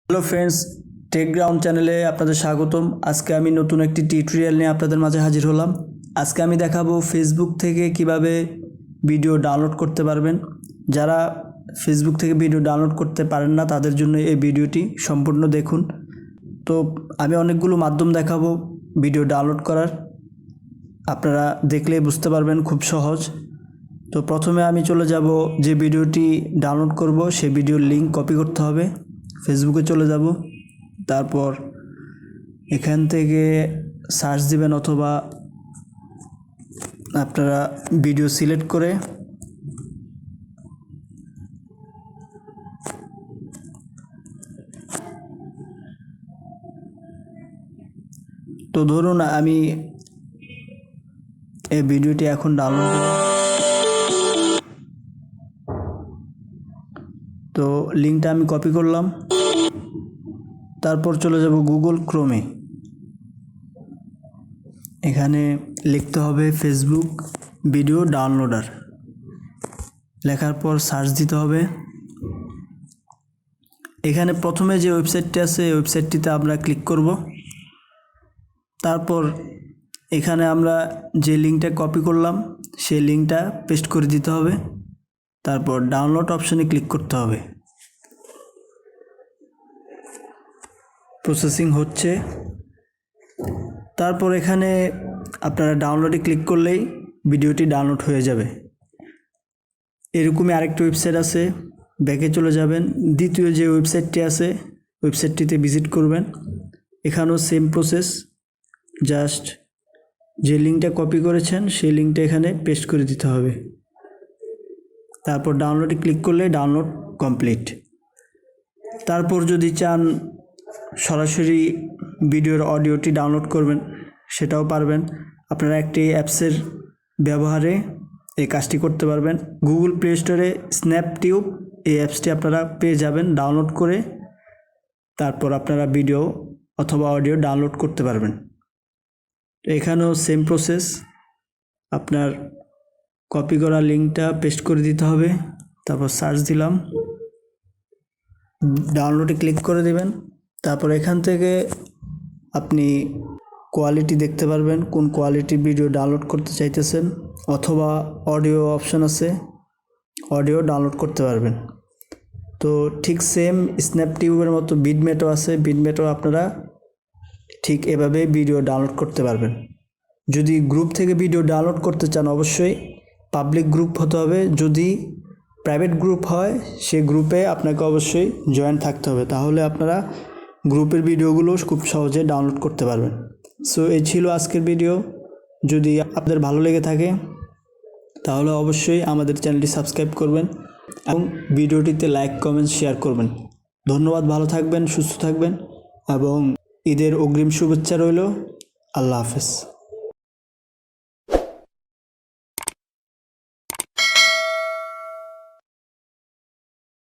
Hello friends, take ground চ্যানেলে আপনাদের স্বাগতম। আজকে আমি নতুন একটি টিউটোরিয়াল নিয়ে আপনাদের মাঝে হাজির হলাম। আজকে আমি দেখাবো ফেসবুক থেকে কিভাবে ভিডিও ডাউনলোড করতে পারবেন। যারা ফেসবুক থেকে ভিডিও ডাউনলোড করতে পারেন না তাদের জন্য এই ভিডিওটি সম্পূর্ণ দেখুন। তো আমি অনেকগুলো মাধ্যম দেখাবো ভিডিও ডাউনলোড করার, আপনারা দেখলেই বুঝতে পারবেন, খুব সহজ। তো প্রথমে আমি চলে যাব, যে ভিডিওটি ডাউনলোড করব সেই ভিডিওর লিঙ্ক কপি করতে হবে। ফেসবুকে চলে যাব, তারপর এখান থেকে সার্চ দিবেন অথবা আপনারা ভিডিও সিলেক্ট করে তো ধরুন আমি এই ভিডিওটি এখন ডাউনলোড করব। তো লিঙ্কটা আমি কপি করলাম, তারপর চলে যাব গুগল ক্রোমে। এখানে লিখতে হবে ফেসবুক ভিডিও ডাউনলোডার, লেখার পর সার্চ দিতে হবে। এখানে প্রথমে যে ওয়েবসাইটটি আছে এই ওয়েবসাইটটিতে আমরা ক্লিক করব। তারপর এখানে আমরা যে লিঙ্কটা কপি করলাম সেই লিঙ্কটা পেস্ট করে দিতে হবে। তারপর ডাউনলোড অপশনে ক্লিক করতে হবে। প্রসেসিং হচ্ছে। তারপর এখানে আপনারা ডাউনলোডে ক্লিক করলেই ভিডিওটি ডাউনলোড হয়ে যাবে। এরকমই আরেকটি ওয়েবসাইট আছে, ব্যাকে চলে যাবেন। দ্বিতীয় যে ওয়েবসাইটটি আছে ওয়েবসাইটটিতে ভিজিট করবেন। এখানেও সেম প্রসেস, জাস্ট যে লিঙ্কটা কপি করেছেন সেই লিঙ্কটা এখানে পেস্ট করে দিতে হবে। তারপর ডাউনলোডে ক্লিক করলে ডাউনলোড কমপ্লিট। তারপর যদি চান সরাসরি ভিডিওর অডিওটি ডাউনলোড করবেন সেটাও পারবেন। আপনারা একটি অ্যাপসের ব্যবহারে এই কাজটি করতে পারবেন। গুগল প্লে স্টোরে স্ন্যাপটিউব এই অ্যাপসটি আপনারা পেয়ে যাবেন। ডাউনলোড করে তারপর আপনারা ভিডিও অথবা অডিও ডাউনলোড করতে পারবেন। তো এখানেও সেম প্রসেস, আপনার কপি করা লিঙ্কটা পেস্ট করে দিতে হবে। তারপর সার্চ দিলাম, ডাউনলোডে ক্লিক করে দেবেন। তারপর এখান থেকে আপনি কোয়ালিটি দেখতে পারবেন, কোন কোয়ালিটির ভিডিও ডাউনলোড করতে চাইতেছেন, অথবা অডিও অপশন আছে, অডিও ডাউনলোড করতে পারবেন। তো ঠিক সেম স্ন্যাপটিউবের মতো বিটমেটও আছে, বিটমেটও আপনারা ঠিক এভাবে ভিডিও ডাউনলোড করতে পারবেন। যদি গ্রুপ থেকে ভিডিও ডাউনলোড করতে চান অবশ্যই পাবলিক গ্রুপ হতে হবে। যদি প্রাইভেট গ্রুপ হয় সেই গ্রুপে আপনাকে অবশ্যই জয়েন থাকতে হবে, তাহলে আপনারা গ্রুপের ভিডিওগুলো খুব সহজে ডাউনলোড করতে পারবেন। সো এই ছিল আজকের ভিডিও। যদি আপনাদের ভালো লেগে থাকে তাহলে অবশ্যই আমাদের চ্যানেলটি সাবস্ক্রাইব করবেন এবং ভিডিওটিতে লাইক, কমেন্ট, শেয়ার করবেন। ধন্যবাদ, ভালো থাকবেন, সুস্থ থাকবেন এবং ঈদের অগ্রিম শুভেচ্ছা রইল। আল্লাহ হাফেজ।